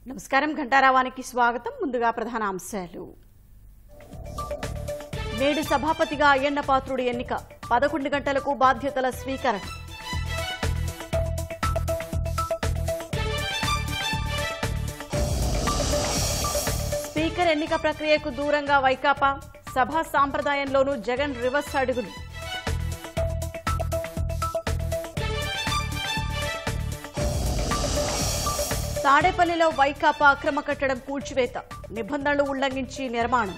నమస్కారం ఘంటారావానికి స్వాగతం. ముందుగా ప్రధాన అంశాలు. నేడు సభాపతిగా అయ్యన్న పాత్రుడి ఎన్నిక. 11 గంటలకు బాధ్యతల స్వీకరణ. స్పీకర్ ఎన్నిక ప్రక్రియకు దూరంగా వైకాపా. సభా సాంప్రదాయంలోనూ జగన్ రివర్స్ అడుగులు. తాడేపల్లిలో వైకాపా అక్రమ కట్టడం కూల్చివేత. నిబంధనలు ఉల్లంఘించి నిర్మాణం.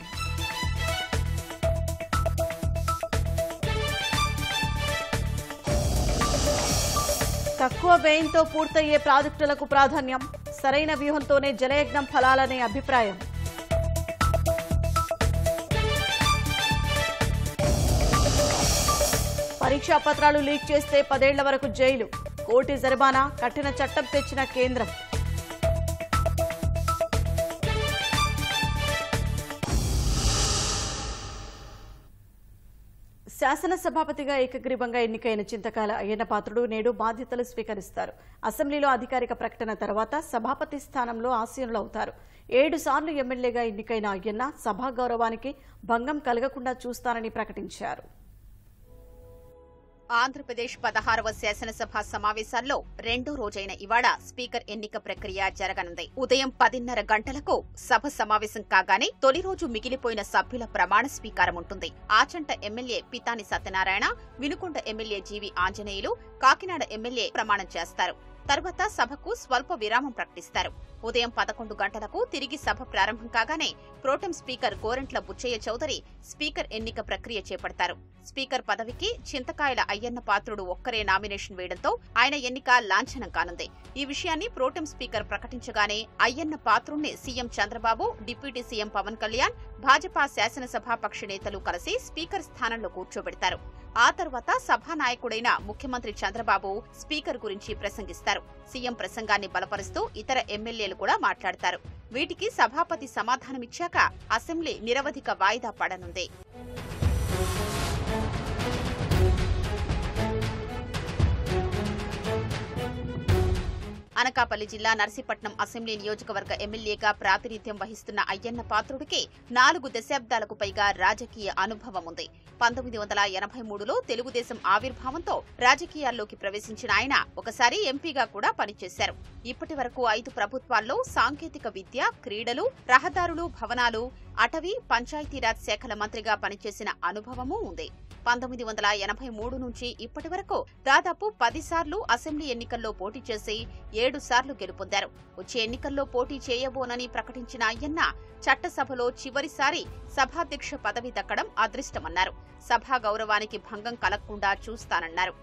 తక్కువ వ్యయంతో పూర్తయ్యే ప్రాజెక్టులకు ప్రాధాన్యం. సరైన వ్యూహంతోనే జలయజ్ఞం ఫలాలనే అభిప్రాయం. పరీక్షా పత్రాలు లీక్ చేస్తే 10 ఏళ్ల వరకు జైలు. కోటి జరిమానా కఠిన చట్టం తెచ్చిన కేంద్రం. శాసనసభాపతిగా ఏకగ్రీవంగా ఎన్నికైన చింతకాల అయ్యన్న పాత్రుడు నేడు బాధ్యతలు స్వీకరిస్తారు. అసెంబ్లీలో అధికారిక ప్రకటన తర్వాత సభాపతి స్థానంలో ఆసీనులవుతారు. 7 సార్లు ఎమ్మెల్యేగా ఎన్నికైన అయ్యన్న సభా గౌరవానికి భంగం కలగకుండా చూస్తానని ప్రకటించారు. ఆంధ్రప్రదేశ్ 16వ శాసనసభ సమావేశాల్లో రెండో రోజైన ఇవాళ స్పీకర్ ఎన్నిక ప్రక్రియ జరగనుంది. ఉదయం 10:30 గంటలకు సభ సమావేశం కాగానే తొలి రోజు మిగిలిపోయిన సభ్యుల ప్రమాణ స్వీకారం ఉంటుంది. ఆచంట ఎమ్మెల్యే పితాని సత్యనారాయణ, వినుకొండ ఎమ్మెల్యే జీవి ఆంజనేయులు, కాకినాడ ఎమ్మెల్యే ప్రమాణం చేస్తారు. తర్వాత సభకు స్వల్ప విరామం ప్రకటిస్తారు. ఉదయం 11 గంటలకు తిరిగి సభ ప్రారంభం కాగానే pro tem speaker Gorantla Butchaiah Chowdary speaker ఎన్నిక ప్రక్రియ చేపడతారు. స్పీకర్ పదవికి చింతకాయల అయ్యన్న పాత్రుడు ఒక్కరే నామినేషన్ వేయడంతో ఆయన ఎన్నిక లాంఛనం కానుంది. ఈ విషయాన్ని ప్రోటెం స్పీకర్ ప్రకటించగానే అయ్యన్న పాత్రుణ్ణి CM Chandrababu, deputy CM Pawan Kalyan, Bhajapa శాసనసభాపక్ష నేతలు కలిసి స్పీకర్ స్థానంలో కూర్చోబెడతారు. ఆ తర్వాత సభానాయకుడైన ముఖ్యమంత్రి చంద్రబాబు స్పీకర్ గురించి ప్రసంగిస్తారు. సీఎం ప్రసంగాన్ని బలపరుస్తూ ఇతర ఎమ్మెల్యేలు కూడా మాట్లాడతారు. వీటికి సభాపతి సమాధానమిచ్చాక అసెంబ్లీ నిరవధిక వాయిదా పడనుంది. అనకాపల్లి జిల్లా నర్సీపట్నం అసెంబ్లీ నియోజకవర్గ ఎమ్మెల్యేగా ప్రాతినిధ్యం వహిస్తున్న అయ్యన్న పాత్రుడికి 4 దశాబ్దాలకు పైగా రాజకీయ అనుభవం ఉంది. 1983లో తెలుగుదేశం ఆవిర్భావంతో రాజకీయాల్లోకి ప్రవేశించిన ఆయన ఒకసారి ఎంపీగా కూడా పనిచేశారు. ఇప్పటి వరకు 5 ప్రభుత్వాల్లో సాంకేతిక విద్య, క్రీడలు, రహదారులు, భవనాలు, అటవీ, పంచాయతీరాజ్ శాఖల మంత్రిగా పనిచేసిన అనుభవమూ ఉంది. 1983 నుంచి ఇప్పటి వరకు దాదాపు 10 సార్లు అసెంబ్లీ ఎన్నికల్లో పోటీ చేసి 7 సార్లు గెలుపొందారు. వచ్చే ఎన్నికల్లో పోటీ చేయబోనని ప్రకటించిన అయ్యన్న చట్టసభలో చివరిసారి సభాధ్యక్ష పదవి దక్కడం అదృష్టమన్నారు. సభా గౌరవానికి భంగం కలగకుండా చూస్తానన్నారు.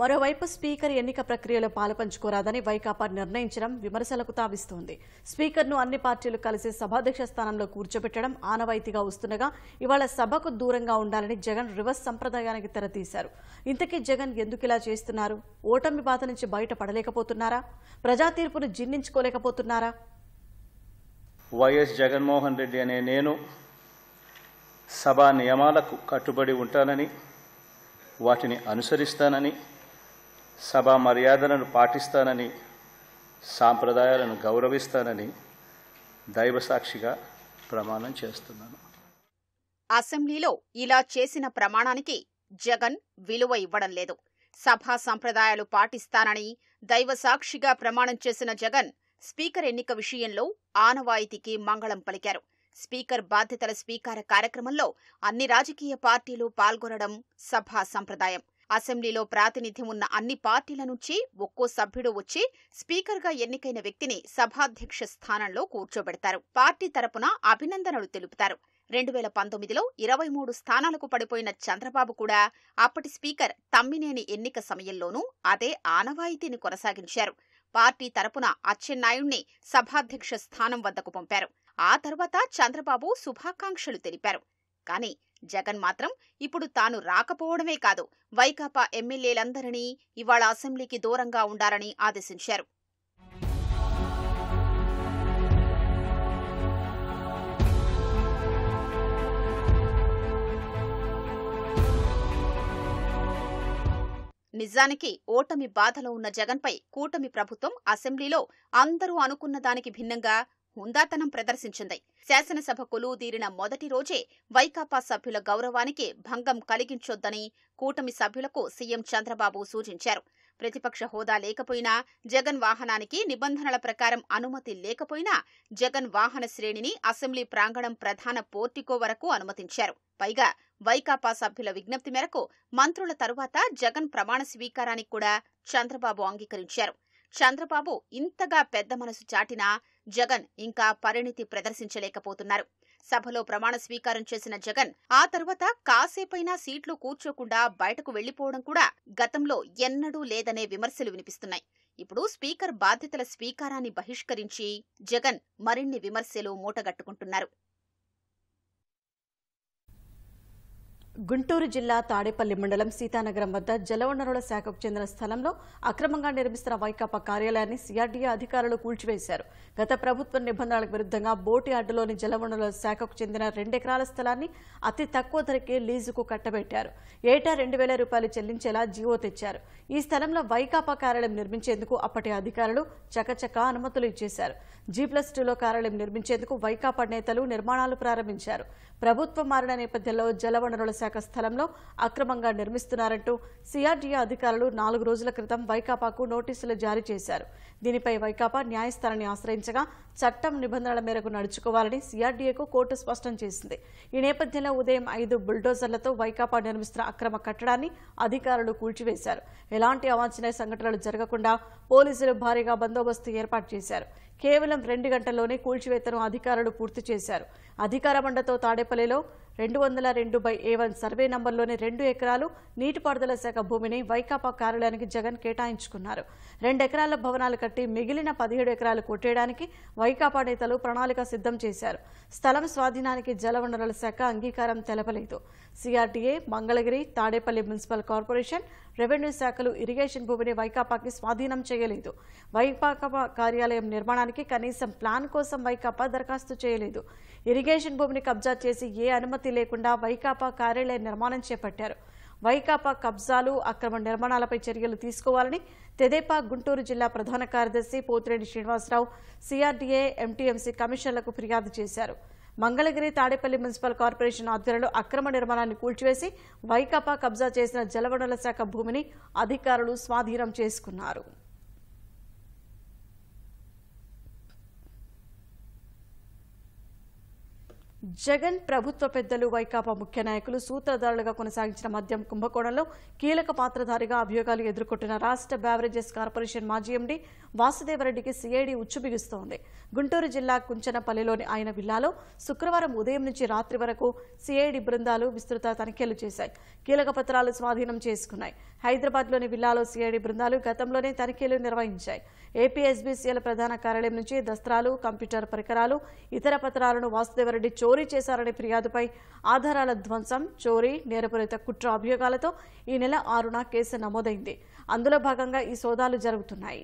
మరోవైపు స్పీకర్ ఎన్నిక ప్రక్రియలో పాలుపంచుకోరాదని వైకాపా నిర్ణయించడం విమర్శలకు తావిస్తోంది. స్పీకర్ను అన్ని పార్టీలు కలిసి సభాధ్యక్ష స్థానంలో కూర్చోబెట్టడం ఆనవాయితీగా వస్తుండగా ఇవాళ సభకు దూరంగా ఉండాలని జగన్ రివర్స్ సంప్రదాయానికి తెరతీశారు. ఇంతకీ జగన్ ఎందుకిలా చేస్తున్నారు? ఓటమి బాధ నుంచి బయటపడలేకపోతున్నారా? ప్రజా తీర్పును జీర్ణించుకోలేకపోతున్నారా? వైఎస్ జగన్మోహన్ రెడ్డి అనే నేను సభా నియమాలకు కట్టుబడి ఉంటానని, వాటిని అనుసరిస్తానని, సభా మర్యాదలను పాటిస్తానని, సాంప్రదాయాలను గౌరవిస్తానని దైవసాక్షిగా ప్రమాణం చేస్తున్నాను. అసెంబ్లీలో ఇలా చేసిన ప్రమాణానికి జగన్ విలువ ఇవ్వడం లేదు. సభా సంప్రదాయాలు పాటిస్తానని దైవసాక్షిగా ప్రమాణం చేసిన జగన్ స్పీకర్ ఎన్నిక విషయంలో ఆనవాయితీకి మంగళం పలికారు. స్పీకర్ బాధ్యతల స్వీకార కార్యక్రమంలో అన్ని రాజకీయ పార్టీలు పాల్గొనడం సభా సంప్రదాయం. అసెంబ్లీలో ప్రాతినిధ్యం ఉన్న అన్ని పార్టీల నుంచి ఒక్కో సభ్యుడు వచ్చి స్పీకర్గా ఎన్నికైన వ్యక్తిని సభాధ్యక్ష స్థానంలో కూర్చోబెడతారు. పార్టీ తరపున అభినందనలు తెలుపుతారు. 2019లో 23 స్థానాలకు పడిపోయిన చంద్రబాబు కూడా అప్పటి స్పీకర్ తమ్మినేని ఎన్నిక సమయంలోనూ అదే ఆనవాయితీని కొనసాగించారు. పార్టీ తరపున అచ్చెన్నాయుణ్ణి సభాధ్యక్ష స్థానం వద్దకు పంపారు. ఆ తర్వాత చంద్రబాబు శుభాకాంక్షలు తెలిపారు. కానీ జగన్ మాత్రం ఇప్పుడు తాను రాకపోవడమే కాదు, వైకాపా ఎమ్మెల్యేలందరినీ ఇవాళ అసెంబ్లీకి దూరంగా ఉండాలని ఆదేశించారు. నిజానికి ఓటమి బాధలో ఉన్న జగన్పై కూటమి ప్రభుత్వం అసెంబ్లీలో అందరూ అనుకున్న దానికి భిన్నంగా హుందాతనం ప్రదర్శించింది. శాసనసభ కొలువుదీరిన మొదటి రోజే వైకాపా సభ్యుల గౌరవానికి భంగం కలిగించొద్దని కూటమి సభ్యులకు సీఎం చంద్రబాబు సూచించారు. ప్రతిపక్ష హోదా లేకపోయినా, జగన్ వాహనానికి నిబంధనల ప్రకారం అనుమతి లేకపోయినా జగన్ వాహన శ్రేణిని అసెంబ్లీ ప్రాంగణం ప్రధాన పోర్టికో వరకు అనుమతించారు. పైగా వైకాపా సభ్యుల విజ్ఞప్తి మేరకు మంత్రుల తరువాత జగన్ ప్రమాణ స్వీకారానికి కూడా చంద్రబాబు అంగీకరించారు. చంద్రబాబు ఇంతగా పెద్ద మనసు చాటినా జగన్ ఇంకా పరిణితి ప్రదర్శించలేకపోతున్నారు. సభలో ప్రమాణ స్వీకారం చేసిన జగన్ ఆ తరువాత కాసేపైనా సీట్లు కూర్చోకుండా బయటకు వెళ్లిపోవడం కూడా గతంలో ఎన్నడూ లేదనే విమర్శలు వినిపిస్తున్నాయి. ఇప్పుడు స్పీకర్ బాధ్యతల స్వీకారాన్ని బహిష్కరించి జగన్ మరిన్ని విమర్శలు మూటగట్టుకుంటున్నారు. గుంటూరు జిల్లా తాడేపల్లి మండలం సీతానగరం వద్ద జలవనరుల శాఖకు చెందిన స్థలంలో అక్రమంగా నిర్మిస్తున్న వైకాపా కార్యాలయాన్ని సిఆర్డీఏ అధికారులు కూల్చివేశారు. గత ప్రభుత్వ నిబంధనలకు విరుద్ధంగా బోటి అడ్డులోని జలవనరుల శాఖకు చెందిన 2 ఎకరాల స్థలాన్ని అతి తక్కువ ధరకే లీజుకు కట్టబెట్టారు. ఏటా 2,000 రూపాయలు చెల్లించేలా జీవో తెచ్చారు. ఈ స్థలంలో వైకాపా కార్యాలయం నిర్మించేందుకు అప్పటి అధికారులు చకచకా అనుమతులు ఇచ్చేశారు. G+2లో కార్యాలయం నిర్మించేందుకు వైకాపా నేతలు నిర్మాణాలు ప్రారంభించారు. ప్రభుత్వం మారిన నేపథ్యంలో జలవనరుల శాఖ స్థలంలో అక్రమంగా నిర్మిస్తున్నారంటూ సిఆర్డీఏ అధికారులు 4 రోజుల క్రితం వైకాపాకు నోటీసులు జారీ చేశారు. దీనిపై వైకాపా న్యాయస్థానాన్ని ఆశ్రయించగా చట్టం నిబంధనల మేరకు నడుచుకోవాలని సిఆర్డీఏకు కోర్టు స్పష్టం చేసింది. ఈ నేపథ్యంలో ఉదయం 5 బుల్డోజర్లతో వైకాపా నిర్మిస్తున్న అక్రమ కట్టడాన్ని అధికారులు కూల్చివేశారు. ఎలాంటి అవాంఛనీయ సంఘటనలు జరగకుండా పోలీసులు భారీగా బందోబస్తు ఏర్పాటు చేశారు. కేవలం 2 గంటల్లోనే కూల్చివేతను అధికారులు పూర్తి చేశారు. అధికార మండతో తాడేపల్లిలో 202/A1 సర్వే నంబర్లోని 2 ఎకరాలు నీటిపారుదల శాఖ భూమిని వైకాపా కార్యాలయానికి జగన్ కేటాయించుకున్నారు. 2 ఎకరాల భవనాలు కట్టి మిగిలిన 17 ఎకరాలు కొట్టేయడానికి వైకాపా నేతలు ప్రణాళిక సిద్ధం చేశారు. స్థలం స్వాధీనానికి జలవనరుల శాఖ అంగీకారం తెలపలేదు. CRDA, Mangalagiri, Tadepalli municipal corporation, revenue శాఖలు ఇరిగేషన్ భూమిని వైకాపాకి స్వాధీనం చేయలేదు. వైకాపా కార్యాలయం నిర్మాణానికి కనీసం ప్లాన్ కోసం వైకాపా దరఖాస్తు చేయలేదు. ఇరిగేషన్ భూమిని కబ్జా చేసి ఏ అనుమతి లేకుండా వైకాపా కార్యాలయ నిర్మాణం చేపట్టారు. వైకాపా కబ్జాలు, అక్రమ నిర్మాణాలపై చర్యలు తీసుకోవాలని తెదేపా గుంటూరు జిల్లా ప్రధాన కార్యదర్శి పోతిరెడ్డి శ్రీనివాసరావు సిఆర్డీఏ, ఎంటీఎంసీ కమిషనర్లకు ఫిర్యాదు చేశారు. మంగళగిరి, తాడేపల్లి మున్సిపల్ కార్పొరేషన్ ఆధ్వర్యంలో అక్రమ నిర్మాణాన్ని కూల్చివేసి వైకాపా కబ్జా చేసిన జలవనరుల శాఖ భూమిని అధికారులు స్వాధీనం చేసుకున్నారు. జగన్ ప్రభుత్వ పెద్దలు, వైకాపా ముఖ్య నాయకులు సూత్రధారులుగా కొనసాగించిన మద్యం కుంభకోణంలో కీలక పాత్రధారిగా అభియోగాలు ఎదుర్కొంటున్న రాష్ట్ర బెవరేజెస్ కార్పొరేషన్ మాజీ ఎండీ వాసుదేవరెడ్డికి సిఐడి ఉచ్చు బిగుస్తోంది. గుంటూరు జిల్లా కుంచనపల్లిలోని ఆయన విల్లాలో శుక్రవారం ఉదయం నుంచి రాత్రి వరకు సిఐడి బృందాలు విస్తృత తనిఖీలు చేశాయి. కీలక పత్రాలు స్వాధీనం చేసుకున్నాయి. హైదరాబాద్లోని విల్లాలో సిఐడి బృందాలు గతంలోనే తనిఖీలు నిర్వహించాయి. ఏపీఎస్బీసీఎల్ ప్రధాన కార్యాలయం నుంచి దస్త్రాలు, కంప్యూటర్ పరికరాలు, ఇతర పత్రాలను వాసుదేవరెడ్డి చోరీ చేశారనే ఫిర్యాదుపై ఆధారాల ధ్వంసం, చోరీ, నేరపూరిత కుట్ర అభియోగాలతో ఈ నెల 6న కేసు నమోదైంది. అందులో భాగంగా ఈ సోదాలు జరుగుతున్నాయి.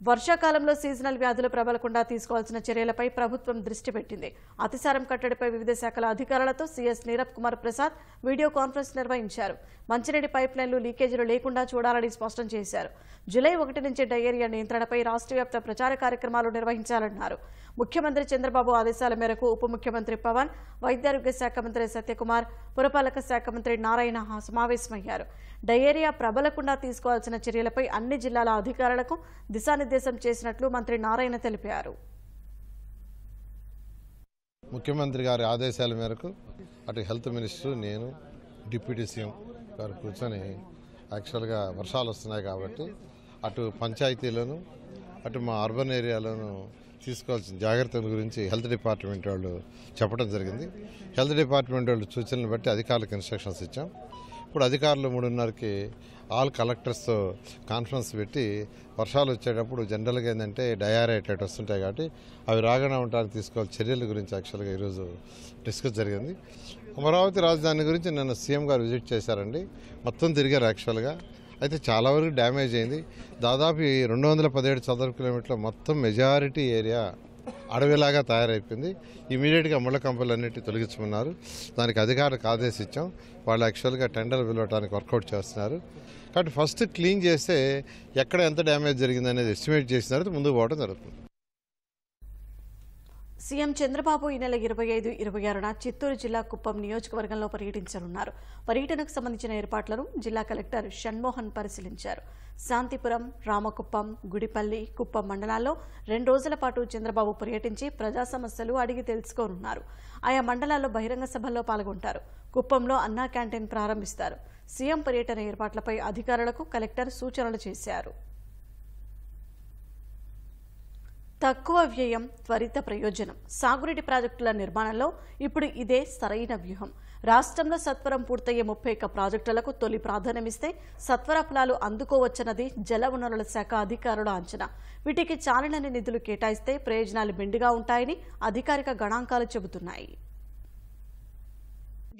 వర్షాకాలంలో సీజనల్ వ్యాధులు ప్రబలకుండా తీసుకోవాల్సిన చర్యలపై ప్రభుత్వం దృష్టి పెట్టింది. అతిసారం కట్టడిపై వివిధ శాఖల అధికారులతో CS Neerabh Kumar Prasad video conference నిర్వహించారు. మంచినీటి పైప్ లైన్లు లీకేజీలు లేకుండా చూడాలని స్పష్టం చేశారు. జూలై 1 నుంచి డయేరియా నియంత్రణపై రాష్ట్ర వ్యాప్త ప్రచార కార్యక్రమాలు నిర్వహించాలన్నారు. ముఖ్యమంత్రి చంద్రబాబు ఆదేశాల మేరకు ఉప ముఖ్యమంత్రి పవన్, వైద్యారోగ్య శాఖ మంత్రి సత్యకుమార్, పురపాలక శాఖ మంత్రి నారాయణ సమావేశమయ్యారు. డయేరియా ప్రబలకుండా తీసుకోవాల్సిన చర్యలపై అన్ని జిల్లాల అధికారులకు దిశానిర్దేశం చేసినట్లు మంత్రి నారాయణ తెలిపారు. ముఖ్యమంత్రి గారి ఆదేశాల మేరకు అటు హెల్త్ మినిస్టర్, నేను, డిప్యూటీ సీఎం గారు కూర్చొని యాక్చువల్గా వర్షాలు వస్తున్నాయి కాబట్టి అటు పంచాయతీలను అటు మా అర్బన్ ఏరియాలోను తీసుకోవాల్సిన జాగ్రత్తల గురించి హెల్త్ డిపార్ట్మెంట్ వాళ్ళు చెప్పడం జరిగింది. హెల్త్ డిపార్ట్మెంట్ వాళ్ళు సూచనలు బట్టి అధికారులకు ఇన్స్ట్రక్షన్స్ ఇచ్చాం. ఇప్పుడు అధికారులు 3:30కి ఆల్ కలెక్టర్స్తో కాన్ఫరెన్స్ పెట్టి వర్షాలు వచ్చేటప్పుడు జనరల్గా ఏంటంటే డయారియా ఇట్లా వస్తుంటాయి కాబట్టి అవి రాకుండా ఉండడానికి తీసుకోవాల్సిన చర్యల గురించి యాక్చువల్గా ఈరోజు డిస్కస్ జరిగింది. అమరావతి రాజధాని గురించి నిన్న సీఎం గారు విజిట్ చేశారండి. మొత్తం తిరిగారు యాక్చువల్గా. అయితే చాలా వరకు డ్యామేజ్ అయింది. దాదాపు 217 చదరపు కిలోమీటర్ల మొత్తం మెజారిటీ ఏరియా అడవిలాగా తయారైపోయింది. ఇమీడియట్గా ముళ్ళ కంపలన్నిటి తొలగించమన్నారు. దానికి అధికారులకు ఆదేశించాం. వాళ్ళు యాక్చువల్గా టెండర్ పిలవడానికి వర్కౌట్ చేస్తున్నారు. కాబట్టి ఫస్ట్ క్లీన్ చేస్తే ఎక్కడ ఎంత డ్యామేజ్ జరిగిందనేది ఎస్టిమేట్ చేసిన తర్వాత ముందుకు పోవడం జరుగుతుంది. సీఎం చంద్రబాబు ఈ నెల 25, 26న చిత్తూరు జిల్లా కుప్పం నియోజకవర్గంలో పర్యటించనున్నారు. పర్యటనకు సంబంధించిన ఏర్పాట్లను జిల్లా కలెక్టర్ షణ్మోహన్ పరిశీలించారు. శాంతిపురం, రామకుప్పం, గుడిపల్లి, కుప్పం మండలాల్లో 2 రోజుల పాటు చంద్రబాబు పర్యటించి ప్రజా సమస్యలు అడిగి తెలుసుకోనున్నారు. ఆయా మండలాల్లో బహిరంగ సభల్లో పాల్గొంటారు. కుప్పంలో అన్నా క్యాంటీన్ ప్రారంభిస్తారు. సీఎం పర్యటన ఏర్పాట్లపై అధికారులకు కలెక్టర్ సూచనలు చేశారు. తక్కువ వ్యయం, త్వరిత ప్రయోజనం. సాగునీటి ప్రాజెక్టుల నిర్మాణంలో ఇప్పుడు ఇదే సరైన వ్యూహం. రాష్ట్రంలో సత్వరం పూర్తయ్యే 31 ప్రాజెక్టులకు తొలి ప్రాధాన్యమిస్తే సత్వర ఫలాలు అందుకోవచ్చన్నది జలవనరుల శాఖ అధికారుల అంచనా. వీటికి చాలినన్ని నిధులు కేటాయిస్తే ప్రయోజనాలు మెండుగా ఉంటాయని అధికారిక గణాంకాలు చెబుతున్నాయి.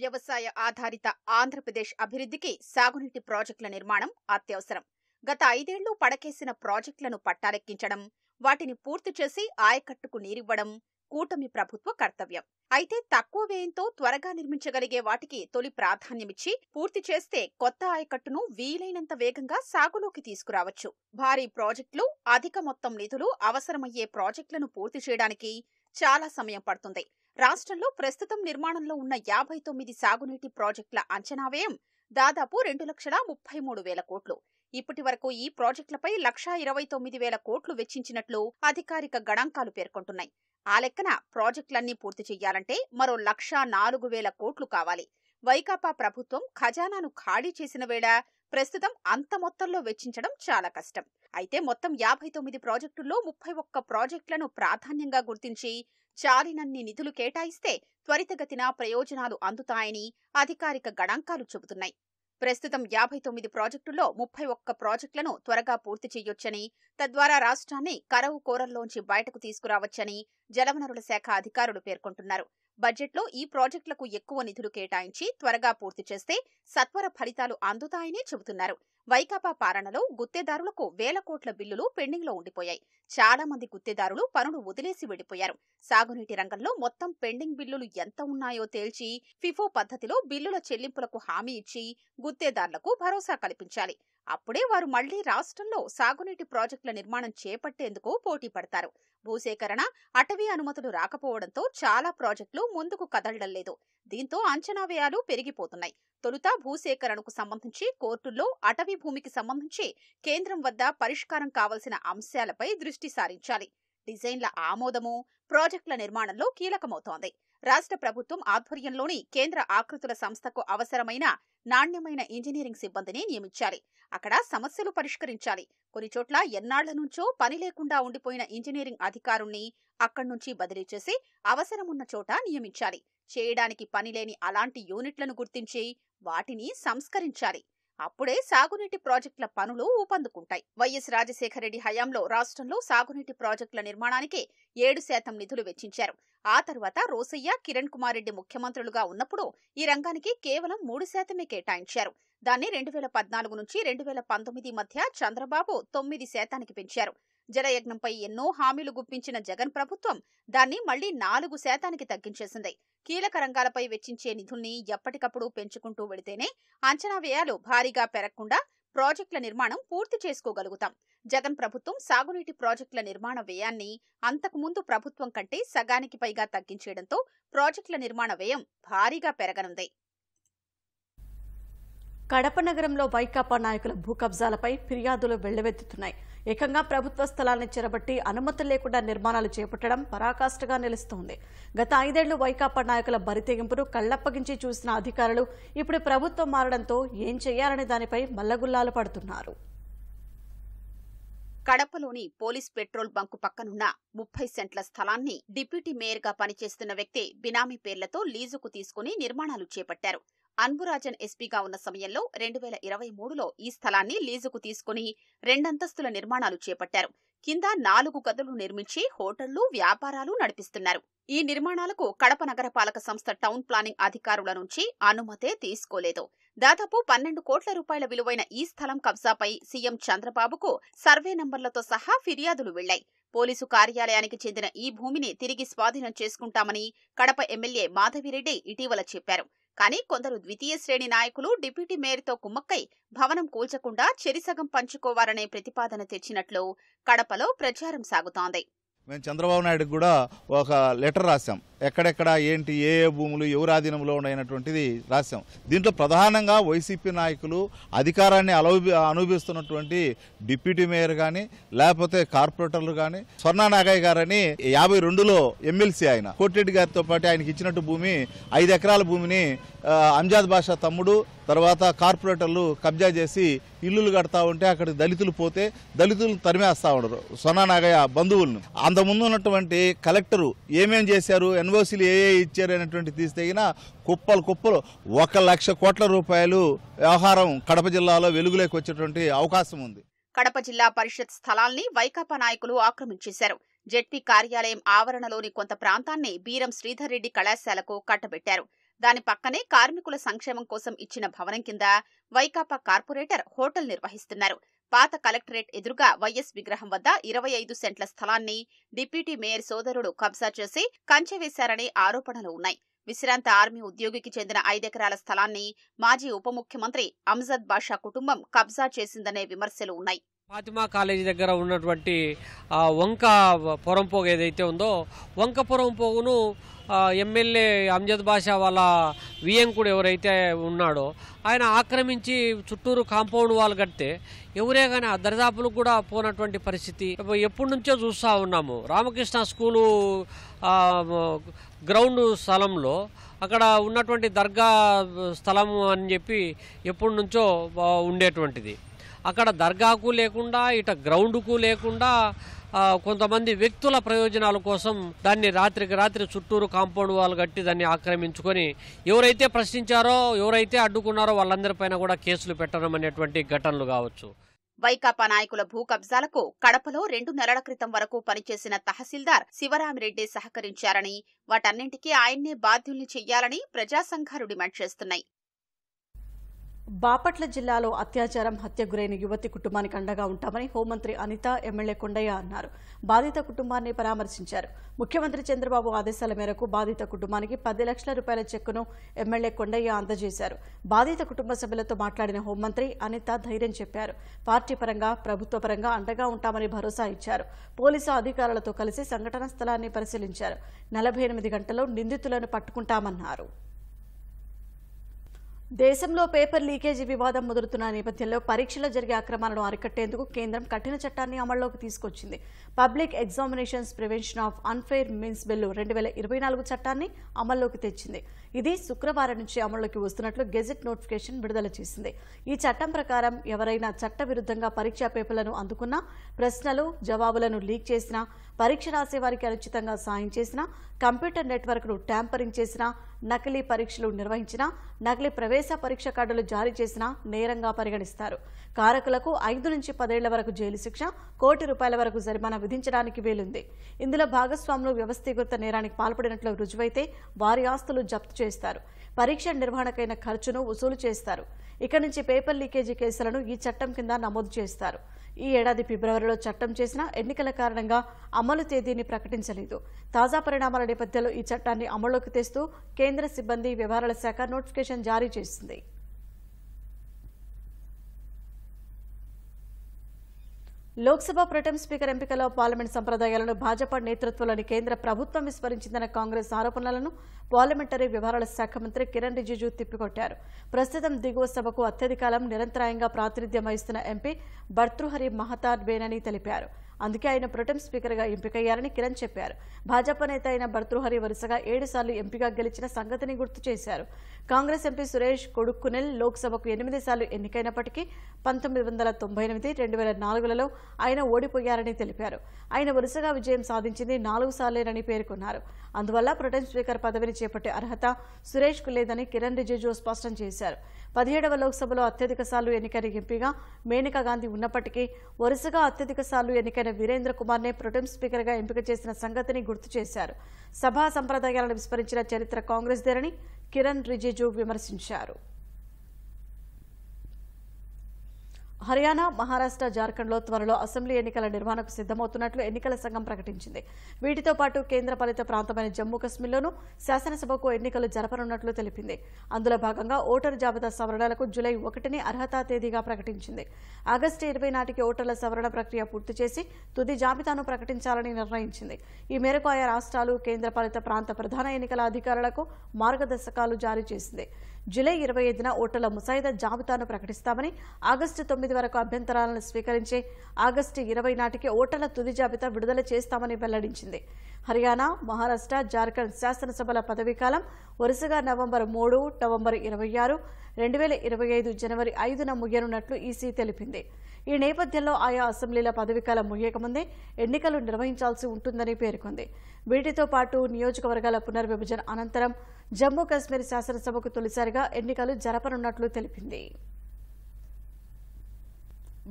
వ్యవసాయ ఆధారిత ఆంధ్రప్రదేశ్ అభివృద్ధికి సాగునీటి ప్రాజెక్టుల నిర్మాణం అత్యవసరం. గత 5 ఏళ్లు పడకేసిన ప్రాజెక్టులను పట్టాలెక్కించడం, వాటిని పూర్తి చేసి ఆయకట్టుకు నీరివ్వడం కూటమి ప్రభుత్వ కర్తవ్యం. అయితే తక్కువ వ్యయంతో త్వరగా నిర్మించగలిగే వాటికి తొలి ప్రాధాన్యమిచ్చి పూర్తి చేస్తే కొత్త ఆయకట్టును వీలైనంత వేగంగా సాగులోకి తీసుకురావచ్చు. భారీ ప్రాజెక్టులు, అధిక మొత్తం నిధులు అవసరమయ్యే ప్రాజెక్టులను పూర్తి చేయడానికి చాలా సమయం పడుతుంది. రాష్ట్రంలో ప్రస్తుతం నిర్మాణంలో ఉన్న 59 సాగునీటి ప్రాజెక్టుల అంచనా వ్యయం దాదాపు 2,33,000 కోట్లు. ఇప్పటి వరకు ఈ ప్రాజెక్టులపై 1,29,000 కోట్లు వెచ్చించినట్లు అధికారిక గణాంకాలు పేర్కొంటున్నాయి. ఆ లెక్కన ప్రాజెక్టులన్నీ పూర్తి చెయ్యాలంటే మరో 1,04,000 కోట్లు కావాలి. వైకాపా ప్రభుత్వం ఖజానాను ఖాళీ చేసిన వేళ ప్రస్తుతం అంత మొత్తంలో వెచ్చించడం చాలా కష్టం. అయితే మొత్తం 59 ప్రాజెక్టుల్లో 31 ప్రాజెక్టులను ప్రాధాన్యంగా గుర్తించి చాలినన్ని నిధులు కేటాయిస్తే త్వరితగతిన ప్రయోజనాలు అందుతాయని అధికారిక గణాంకాలు చెబుతున్నాయి. ప్రస్తుతం 59 ప్రాజెక్టుల్లో 31 ప్రాజెక్టులను త్వరగా పూర్తి చేయొచ్చని, తద్వారా రాష్ట్రాన్ని కరవు కోరల్లోంచి బయటకు తీసుకురావచ్చని జలవనరుల శాఖ అధికారులు పేర్కొంటున్నారు. బడ్జెట్లో ఈ ప్రాజెక్టులకు ఎక్కువ నిధులు కేటాయించి త్వరగా పూర్తి చేస్తే సత్వర ఫలితాలు అందుతాయని చెబుతున్నారు. వైకాపా పాలనలో గుత్తేదారులకు 1,000 కోట్ల బిల్లులు పెండింగ్లో ఉండిపోయాయి. చాలా మంది గుత్తేదారులు పనులు వదిలేసి వెళ్లిపోయారు. సాగునీటి రంగంలో మొత్తం పెండింగ్ బిల్లులు ఎంత ఉన్నాయో తేల్చి ఫిఫో పద్ధతిలో బిల్లుల చెల్లింపులకు హామీ ఇచ్చి గుత్తేదారులకు భరోసా కల్పించాలి. అప్పుడే వారు మళ్లీ రాష్ట్రంలో సాగునీటి ప్రాజెక్టుల నిర్మాణం చేపట్టేందుకు పోటీ పడతారు. భూసేకరణ, అటవీ అనుమతులు రాకపోవడంతో చాలా ప్రాజెక్టులు ముందుకు కదలడం లేదు. దీంతో అంచనా వ్యయాలు పెరిగిపోతున్నాయి. తొలుత భూసేకరణకు సంబంధించి కోర్టుల్లో, అటవీ భూమికి సంబంధించి కేంద్రం వద్ద పరిష్కారం కావాల్సిన అంశాలపై దృష్టి సారించాలి. డిజైన్ల ఆమోదము ప్రాజెక్టుల నిర్మాణంలో కీలకమవుతోంది. రాష్ట్ర ప్రభుత్వం ఆధ్వర్యంలోని కేంద్ర ఆకృతుల సంస్థకు అవసరమైన నాణ్యమైన ఇంజనీరింగ్ సిబ్బందిని నియమించాలి. అక్కడ సమస్యలు పరిష్కరించాలి. కొన్ని చోట్ల ఎన్నాళ్ల నుంచో పని లేకుండా ఉండిపోయిన ఇంజనీరింగ్ అధికారుల్ని అక్కడి నుంచి బదిలీ చేసి అవసరమున్న చోట నియమించాలి. చేయడానికి పనిలేని అలాంటి యూనిట్లను గుర్తించి వాటిని సంస్కరించాలి. అప్పుడే సాగునీటి ప్రాజెక్టుల పనులు ఊపందుకుంటాయి. వైఎస్ రాజశేఖర రెడ్డి హయాంలో రాష్ట్రంలో సాగునీటి ప్రాజెక్టుల నిర్మాణానికి 7% నిధులు వెచ్చించారు. ఆ తర్వాత రోసయ్య, కిరణ్ కుమార్ రెడ్డి ముఖ్యమంత్రులుగా ఉన్నప్పుడు ఈ రంగానికి కేవలం 3% కేటాయించారు. దాన్ని 2014 నుంచి 2019 మధ్య చంద్రబాబు 9% పెంచారు. జలయజ్ఞంపై ఎన్నో హామీలు గుప్పించిన జగన్ ప్రభుత్వం దాన్ని మళ్లీ 4% తగ్గించేసింది. కీలక రంగాలపై వెచ్చించే నిధుల్ని ఎప్పటికప్పుడు పెంచుకుంటూ వెళితేనే అంచనా వ్యయాలు భారీగా పెరగకుండా ప్రాజెక్టుల నిర్మాణం పూర్తి చేసుకోగలుగుతాం. జగన్ ప్రభుత్వం సాగునీటి ప్రాజెక్టుల నిర్మాణ వ్యయాన్ని అంతకుముందు ప్రభుత్వం కంటే సగానికి పైగా తగ్గించేయడంతో ప్రాజెక్టుల నిర్మాణ వ్యయం భారీగా పెరగనుంది. కడప నగరంలో వైకాపా నాయకుల భూ కబ్జాలపై ఫిర్యాదులు వెళ్లవెత్తుతున్నాయి. ఏకంగా ప్రభుత్వ స్థలాన్ని చెరబట్టి అనుమతులు లేకుండా నిర్మాణాలు చేపట్టడం పరాకాష్ఠగా నిలుస్తోంది. గత 5 ఏళ్లు వైకాపా నాయకుల బరితెగింపును కళ్లప్పగించి చూసిన అధికారులు ఇప్పుడు ప్రభుత్వం మారడంతో ఏం చేయాలనే దానిపై మల్లగుల్లాలు పడుతున్నారు. కడపలోని పోలీస్ పెట్రోల్ బంకు పక్కనున్న 30 సెంట్ల స్థలాన్ని డిప్యూటీ మేయర్గా పనిచేస్తున్న వ్యక్తి బినామీ పేర్లతో లీజుకు తీసుకుని నిర్మాణాలు చేపట్టారు. అన్బురాజన్ ఎస్పీగా ఉన్న సమయంలో 2023లో ఈ స్థలాన్ని లీజుకు తీసుకుని 2 అంతస్తుల నిర్మాణాలు చేపట్టారు. కింద 4 గదులు నిర్మించి హోటళ్లు, వ్యాపారాలు నడిపిస్తున్నారు. ఈ నిర్మాణాలకు కడప నగరపాలక సంస్థ టౌన్ ప్లానింగ్ అధికారుల నుంచి అనుమతే తీసుకోలేదు. దాదాపు 12 కోట్ల రూపాయల విలువైన ఈ స్థలం కబ్జాపై సీఎం చంద్రబాబుకు సర్వే నంబర్లతో సహా ఫిర్యాదులు వెళ్లాయి. పోలీసు కార్యాలయానికి చెందిన ఈ భూమిని తిరిగి స్వాధీనం చేసుకుంటామని కడప ఎమ్మెల్యే మాధవిరెడ్డి ఇటీవల చెప్పారు. కానీ కొందరు ద్వితీయ శ్రేణి నాయకులు డిప్యూటీ మేయర్తో కుమ్మక్కై భవనం కూల్చకుండా చెరిసగం పంచుకోవాలనే ప్రతిపాదన తెచ్చినట్లు కడపలో ప్రచారం సాగుతోంది. మేము చంద్రబాబు నాయుడుకి కూడా ఒక లెటర్ రాశాం. ఎక్కడెక్కడ ఏంటి ఏ భూములు ఎవరి ఆధీనంలో ఉన్నాయన్నటువంటిది రాశాం. దీంట్లో ప్రధానంగా వైసీపీ నాయకులు అధికారాన్ని అనుభవిస్తున్నటువంటి డిప్యూటీ మేయర్ కానీ లేకపోతే కార్పొరేటర్లు కానీ, స్వర్ణ నాగయ్య గారని 52లో ఎమ్మెల్సీ ఆయన కోటిరెడ్డి గారితో పాటు ఆయనకి ఇచ్చినట్టు భూమి 5 ఎకరాల భూమిని అంజాద్ బాషా తమ్ముడు తర్వాత కార్పొరేటర్లు కబ్జా చేసి ఇల్లులు కడతా ఉంటే అక్కడ దళితులు పోతే దళితులు తరిమేస్తా ఉండరు స్వర్ణ నాగయ్య బంధువులను. అంతకుముందు ఉన్నటువంటి కలెక్టరు ఏమేం చేశారు, ఎన్ఓసీలు ఏ ఇచ్చారు అనేటువంటి తీస్తేగిన కుప్పలు 1 లక్ష కోట్ల రూపాయలు వ్యవహారం కడప జిల్లాలో వెలుగులోకి వచ్చేటువంటి అవకాశం ఉంది. కడప జిల్లా పరిషత్ స్థలాల్ని వైకాపా నాయకులు ఆక్రమించేశారు. జెడ్పీ కార్యాలయం ఆవరణలోని కొంత ప్రాంతాన్ని బీరం శ్రీధర్ రెడ్డి కళాశాలకు కట్టబెట్టారు. దాని పక్కనే కార్మికుల సంక్షేమం కోసం ఇచ్చిన భవనం కింద వైకాపా కార్పొరేటర్ హోటల్ నిర్వహిస్తున్నారు. పాత కలెక్టరేట్ ఎదురుగా వైఎస్ విగ్రహం వద్ద 25 సెంట్ల స్థలాన్ని డిప్యూటీ మేయర్ సోదరుడు కబ్జా చేసి కంచె వేశారనే ఆరోపణలు ఉన్నాయి. విశ్రాంత ఆర్మీ ఉద్యోగికి చెందిన 5 ఎకరాల స్థలాన్ని మాజీ ఉప ముఖ్యమంత్రి అంజద్ బాషా కుటుంబం కబ్జా చేసిందనే విమర్శలు ఉన్నాయి. ఫాతిమా కాలేజీ దగ్గర ఉన్నటువంటి వంక పొరంపోగు ఏదైతే ఉందో వంక పొరంపోగును ఎమ్మెల్యే అంజద్ బాషా వాళ్ళ వియంకుడు ఎవరైతే ఉన్నాడో ఆయన ఆక్రమించి చుట్టూరు కాంపౌండ్ వాల్ కడితే ఎవరే కానీ ఆ దరిదాపులకు కూడా పోనటువంటి పరిస్థితి ఎప్పటి నుంచో చూస్తూ ఉన్నాము. రామకృష్ణ స్కూలు గ్రౌండ్ స్థలంలో అక్కడ ఉన్నటువంటి దర్గా స్థలం అని చెప్పి ఎప్పటి నుంచో ఉండేటువంటిది. అక్కడ దర్గాకు లేకుండా ఇట గ్రౌండ్కు లేకుండా కొంతమంది వ్యక్తుల ప్రయోజనాల కోసం దాన్ని రాత్రికి రాత్రి చుట్టూరు కాంపౌండ్ వాల్ కట్టి దాన్ని ఆక్రమించుకొని ఎవరైతే ప్రశ్నించారో ఎవరైతే అడ్డుకున్నారో వాళ్ళందరిపైన కూడా కేసులు పెట్టడం అనేటువంటి ఘటనలు కావచ్చు. వైకాపా నాయకుల భూ కబ్జాలకు కడపలో 2 నెలల క్రితం వరకు పనిచేసిన తహసీల్దార్ శివరామిరెడ్డి సహకరించారని, వాటన్నింటికీ ఆయన్నే బాధ్యుల్ని చెయ్యాలని ప్రజా సంఘాలు డిమాండ్ చేస్తున్నాయి. బాపట్ల జిల్లాలో అత్యాచారం, హత్య గురైన యువతి కుటుంబానికి అండగా ఉంటామని హోంమంత్రి అనిత, ఎమ్మెల్యే కొండయ్య అన్నారు. బాధిత కుటుంబాన్ని పరామర్శించారు. ముఖ్యమంత్రి చంద్రబాబు ఆదేశాల మేరకు బాధిత కుటుంబానికి 10 లక్షల రూపాయల చెక్కును ఎమ్మెల్యే కొండయ్య అందజేశారు. బాధిత కుటుంబ సభ్యులతో మాట్లాడిన హోంమంత్రి అనిత ధైర్యం చెప్పారు. పార్టీ పరంగా, ప్రభుత్వ పరంగా అండగా ఉంటామని భరోసా ఇచ్చారు. పోలీసు అధికారులతో కలిసి సంఘటనా స్థలాన్ని పరిశీలించారు. 48 గంటల్లో నిందితులను పట్టుకుంటామన్నారు. దేశంలో పేపర్ లీకేజీ వివాదం ముదురుతున్న నేపథ్యంలో పరీక్షలో జరిగే అక్రమాలను అరికట్టేందుకు కేంద్రం కఠిన చట్టాన్ని అమల్లోకి తీసుకొచ్చింది. Public examinations prevention of unfair means bill 2024 చట్టాన్ని అమల్లోకి తెచ్చింది. ఇది శుక్రవారం నుంచి అమల్లోకి వస్తున్నట్లు గెజెట్ నోటిఫికేషన్ విడుదల చేసింది. ఈ చట్టం ప్రకారం ఎవరైనా చట్టవిరుద్ధంగా పరీక్షా పేపర్లను అందుకున్నా, ప్రశ్నలు జవాబులను లీక్ చేసినా, పరీక్ష రాసే వారికి అనుచితంగా సాయం చేసినా, కంప్యూటర్ నెట్వర్క్ను ట్యాంపరింగ్ చేసినా, నకిలీ పరీక్షలు నిర్వహించినా, నకిలీ ప్రవేశ పరీక్ష కార్డులు జారీ చేసినా నేరంగా పరిగణిస్తారు. కారకులకు 5 నుంచి 10 ఏళ్ల వరకు జైలు శిక్ష, ₹1,00,00,000 వరకు జరిమానా విధించడానికి వీలుంది. ఇందులో భాగస్వాములు వ్యవస్థీకృత నేరానికి పాల్పడినట్లు రుజువైతే వారి ఆస్తులు జప్తు చేస్తారు. పరీక్ష నిర్వహణకైన ఖర్చును వసూలు చేస్తారు. ఇక నుంచి పేపర్ లీకేజీ కేసులను ఈ చట్టం కింద నమోదు చేస్తారు. ఈ ఏడాది ఫిబ్రవరిలో చట్టం చేసిన ఎన్నికల కారణంగా అమలు తేదీని ప్రకటించలేదు. తాజా పరిణామాల నేపథ్యంలో ఈ చట్టాన్ని అమల్లోకి తెస్తూ కేంద్ర సిబ్బంది వ్యవహారాల శాఖ నోటిఫికేషన్ జారీ చేసింది. లోక్సభ ప్రొటెం స్పీకర్ ఎంపికలో పార్లమెంట్ సంప్రదాయాలను భాజపా నేతృత్వంలోని కేంద్ర ప్రభుత్వం విస్మరించిందన్న కాంగ్రెస్ ఆరోపణలను పార్లమెంటరీ వ్యవహారాల శాఖ మంత్రి కిరణ్ రిజిజు తిప్పికొట్టారు. ప్రస్తుతం దిగువ సభకు అత్యధికాలం నిరంతరాయంగా ప్రాతినిధ్యం వహిస్తున్న ఎంపీ భర్తృహరి మహతాబ్ వేనని తెలిపారు. అందుకే ఆయన ప్రొటెం స్పీకర్గా ఎంపికయ్యారని కిరణ్ చెప్పారు. భాజపా నేత అయిన భర్తృహరి వరుసగా 7 సార్లు ఎంపీగా గెలిచిన సంగతిని గుర్తు చేశారు. కాంగ్రెస్ ఎంపీ సురేష్ కొడుక్కునెల్ లోక్సభకు 8 సార్లు ఎన్నికైనప్పటికీ 1998, 2004లలో ఆయన ఓడిపోయారని తెలిపారు. ఆయన వరుసగా విజయం సాధించింది 4 సార్లేనని పేర్కొన్నారు. అందువల్ల ప్రొటెం స్పీకర్ పదవిని చేపట్టే అర్హత సురేష్కు లేదని కిరణ్ రిజిజు స్పష్టం చేశారు. 17వ లోక్సభలో అత్యధిక సార్లు ఎన్నికైన ఎంపీగా మేనకా గాంధీ ఉన్నప్పటికీ వరుసగా అత్యధిక సార్లు ఎన్నికైన వీరేంద్ర కుమార్నే ప్రొటెం స్పీకర్గా ఎంపిక చేసిన సంగతిని గుర్తు చేశారు. సభా సంప్రదాయాలను విస్మరించిన చరిత్ర కాంగ్రెస్దేనని కిరణ్ రిజిజు విమర్శించారు. హర్యానా, మహారాష్ట్ర, జార్ఖండ్లో త్వరలో అసెంబ్లీ ఎన్నికల నిర్వహణకు సిద్దమవుతున్నట్లు ఎన్నికల సంఘం ప్రకటించింది. వీటితో పాటు కేంద్రపాలిత ప్రాంతమైన జమ్మూ కశ్మీర్లోనూ శాసనసభకు ఎన్నికలు జరపనున్నట్లు తెలిపింది. అందులో భాగంగా ఓటరు జాబితా సవరణలకు జూలై 1ని అర్హతా తేదీగా ప్రకటించింది. ఆగస్టు 20 నాటికి ఓటర్ల సవరణ ప్రక్రియ పూర్తి చేసి తుది జాబితాను ప్రకటించాలని నిర్ణయించింది. ఈ మేరకు ఆయా రాష్ట్రాలు, కేంద్రపాలిత ప్రాంత ప్రధాన ఎన్నికల అధికారులకు మార్గదర్శకాలు జారీ చేసింది. జూలై 25న ఓటర్ల ముసాయిదా జాబితాను ప్రకటిస్తామని, ఆగస్టు 9 వరకు అభ్యంతరాలను స్వీకరించి ఆగస్టు 20 నాటికి ఓటర్ల తుది జాబితా విడుదల చేస్తామని వెల్లడించింది. హర్యానా, మహారాష్ట్ర, జార్ఖండ్ శాసనసభల పదవీకాలం వరుసగా నవంబర్ 3, నవంబర్ 26, 2025 జనవరి 5న ముగియనున్నట్లు ఈసీ తెలిపింది. ఈ నేపథ్యంలో ఆయా అసెంబ్లీల పదవీకాలం ముగియకముందే ఎన్నికలు నిర్వహించాల్సి ఉంటుందని పేర్కొంది. వీటితో పాటు నియోజకవర్గాల పునర్విభజన అనంతరం జమ్మూ కశ్మీర్ శాసనసభకు తొలిసారిగా ఎన్నికలు జరపనున్నట్లు తెలిపింది.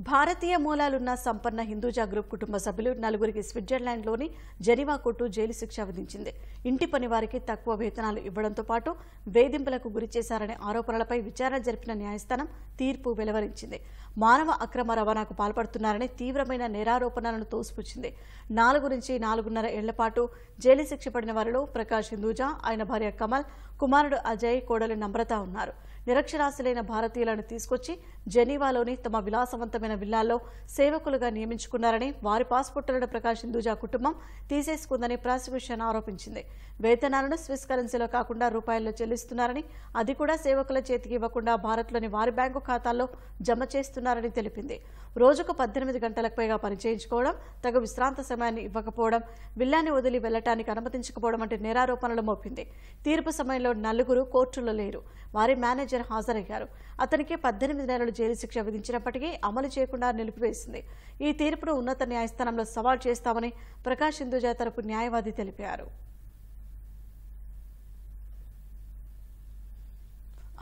భారతీయ మూలాలున్న సంపన్న హిందూజా గ్రూప్ కుటుంబ సభ్యులు 4గురికి స్విట్జర్లాండ్లోని జెనీవా కోర్టు జైలు శిక్ష విధించింది. ఇంటి పని వారికి తక్కువ వేతనాలు ఇవ్వడంతో పాటు వేధింపులకు గురిచేశారనే ఆరోపణలపై విచారణ జరిపిన న్యాయస్థానం తీర్పు వెలువరించింది. మానవ అక్రమ రవాణాకు పాల్పడుతున్నారని తీవ్రమైన నేరారోపణలను తోసిపుచ్చింది. 4 నుంచి 4.5 ఏళ్ల పాటు జైలు శిక్ష పడిన వారిలో ప్రకాష్ హిందూజా, ఆయన భార్య కమల్, కుమారుడు అజయ్, కోడలు నమ్రత ఉన్నారు. నిరక్షరాస్యులైన భారతీయులను తీసుకొచ్చి జెనీవాలోని తమ విలాసవంతమైన విల్లాల్లో సేవకులుగా నియమించుకున్నారని, వారి పాస్పోర్టులను ప్రకాష్ హిందూజా కుటుంబం తీసేసుకుందని ప్రాసిక్యూషన్ ఆరోపించింది. వేతనాలను స్విస్ కరెన్సీలో కాకుండా రూపాయల్లో చెల్లిస్తున్నారని, అది కూడా సేవకుల చేతికి ఇవ్వకుండా భారత్లోని వారి బ్యాంకు ఖాతాల్లో జమ చేస్తున్నారని తెలిపింది. రోజుకు 18 గంటలకు పైగా పనిచేయించుకోవడం, తగు విశ్రాంత సమయాన్ని ఇవ్వకపోవడం, విల్లాన్ని వదిలి వెళ్లటానికి అనుమతించకపోవడం వంటి నేరారోపణలు మోపింది. తీర్పు సమయంలో 4 కోర్టులో లేరు. వారి మేనేజర్ హాజరయ్యారు. అతనికి 18 నెలలు జైలు శిక్ష విధించినప్పటికీ అమలు చేయకుండా నిలిపివేసింది. ఈ తీర్పును ఉన్నత న్యాయస్థానంలో సవాల్ చేస్తామని ప్రకాష్ హిందూజా తరపు న్యాయవాది తెలిపారు.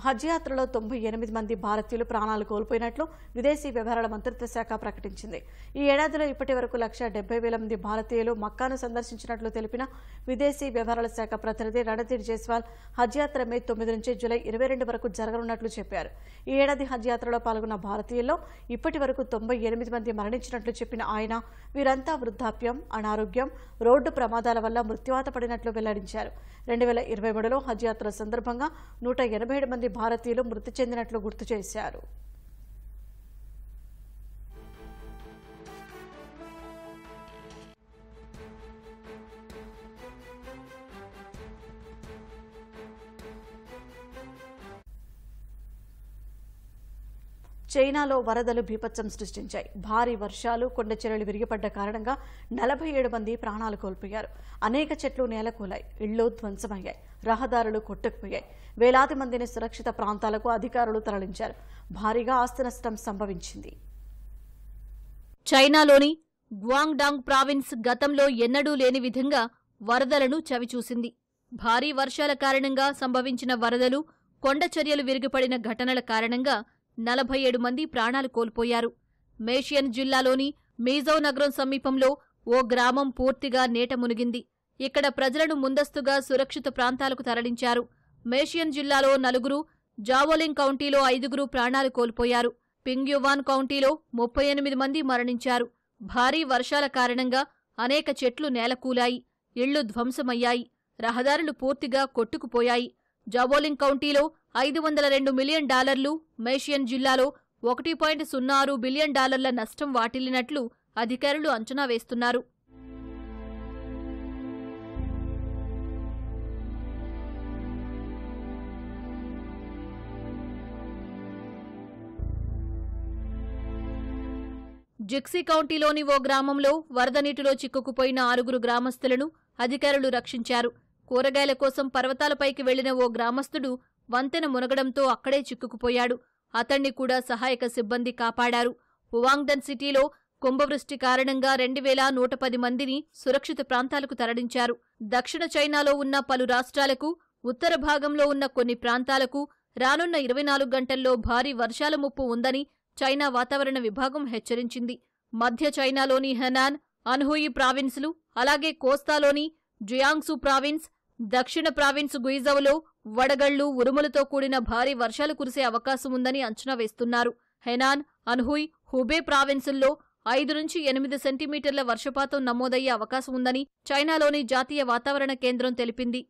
హజ్ యాత్రలో 98 మంది భారతీయులు ప్రాణాలు కోల్పోయినట్లు విదేశీ వ్యవహారాల మంత్రిత్వ శాఖ ప్రకటించింది. ఈ ఏడాదిలో ఇప్పటి వరకు 170,000 మంది భారతీయులు మక్కాను సందర్శించినట్లు తెలిపిన విదేశీ వ్యవహారాల శాఖ ప్రతినిధి రణధీర్ జైస్వాల్ హజ్ యాత్ర మే 9 నుంచి జూలై 22 వరకు జరగనున్నట్లు చెప్పారు. ఈ ఏడాది హజ్ యాత్రలో పాల్గొన్న భారతీయుల్లో ఇప్పటి వరకు 98 మంది మరణించినట్లు చెప్పిన ఆయన, వీరంతా వృద్ధాప్యం, అనారోగ్యం, రోడ్డు ప్రమాదాల వల్ల మృత్యువాత పడినట్లు వెల్లడించారు. 2023లో హజ్ యాత్ర సందర్భంగా 187 మంది భారతీయులు మృతి చెందినట్లు గుర్తు చేశారు. చైనాలో వరదలు బీభత్సం సృష్టించాయి. భారీ వర్షాలు, కొండ చర్యలు విరిగిపడ్డ కారణంగా 47 మంది ప్రాణాలు కోల్పోయారు. అనేక చెట్లు నేలకూలాయి, ఇళ్లు ధ్వంసమయ్యాయి, రహదారులు కొట్టుకుపోయాయి. వేలాది మందిని సురక్షిత ప్రాంతాలకు అధికారులు తరలించారు. భారీగా ఆస్తి నష్టం సంభవించింది. చైనాలోని గ్వాంగ్డాంగ్ ప్రావిన్స్ గతంలో ఎన్నడూ లేని విధంగా వరదలను చవిచూసింది. భారీ వర్షాల కారణంగా సంభవించిన వరదలు, కొండ చర్యలు విరిగిపడిన ఘటనల కారణంగా 47 మంది ప్రాణాలు కోల్పోయారు. మేషియన్ జిల్లాలోని మీజౌ నగరం సమీపంలో ఓ గ్రామం పూర్తిగా నీట మునిగింది. ఇక్కడ ప్రజలను ముందస్తుగా సురక్షిత ప్రాంతాలకు తరలించారు. మేషియన్ జిల్లాలో 4, జావోలింగ్ కౌంటీలో 5 ప్రాణాలు కోల్పోయారు. పింగ్యువాన్ కౌంటీలో 38 మంది మరణించారు. భారీ వర్షాల కారణంగా అనేక చెట్లు నేలకూలాయి, ఇళ్లు ధ్వంసమయ్యాయి, రహదారులు పూర్తిగా కొట్టుకుపోయాయి. జావోలింగ్ కౌంటీలో $502 మిలియన్, మేషియన్ జిల్లాలో $1.06 బిలియన్ నష్టం వాటిల్లినట్లు అధికారులు అంచనా వేస్తున్నారు. జిక్సీ కౌంటీలోని ఓ గ్రామంలో వరద నీటిలో చిక్కుకుపోయిన 6 గ్రామస్తులను అధికారులు రక్షించారు. కూరగాయల కోసం పర్వతాలపైకి వెళ్లిన ఓ గ్రామస్తుడు వంతెన మునగడంతో అక్కడే చిక్కుకుపోయాడు. అతణ్ణి కూడా సహాయక సిబ్బంది కాపాడారు. హువాంగ్డన్ సిటీలో కుంభవృష్టి కారణంగా 2110 మందిని సురక్షిత ప్రాంతాలకు తరలించారు. దక్షిణ చైనాలో ఉన్న పలు రాష్ట్రాలకు, ఉత్తర భాగంలో ఉన్న కొన్ని ప్రాంతాలకు రానున్న 24 గంటల్లో భారీ వర్షాల ముప్పు ఉందని చైనా వాతావరణ విభాగం హెచ్చరించింది. మధ్య చైనాలోని హెనాన్, అన్హుయి ప్రావిన్సులు, అలాగే కోస్తాలోని జియాంగ్సు ప్రావిన్స్, దక్షిణ ప్రావిన్స్ గుయిజౌలో వడగళ్లు, ఉరుములతో కూడిన భారీ వర్షాలు కురిసే అవకాశం ఉందని అంచనా వేస్తున్నారు. హెనాన్, అన్హుయ్, హుబే ప్రావిన్సుల్లో 5 నుంచి 8 సెంటీమీటర్ల వర్షపాతం నమోదయ్యే అవకాశం ఉందని చైనాలోని జాతీయ వాతావరణ కేంద్రం తెలిపింది.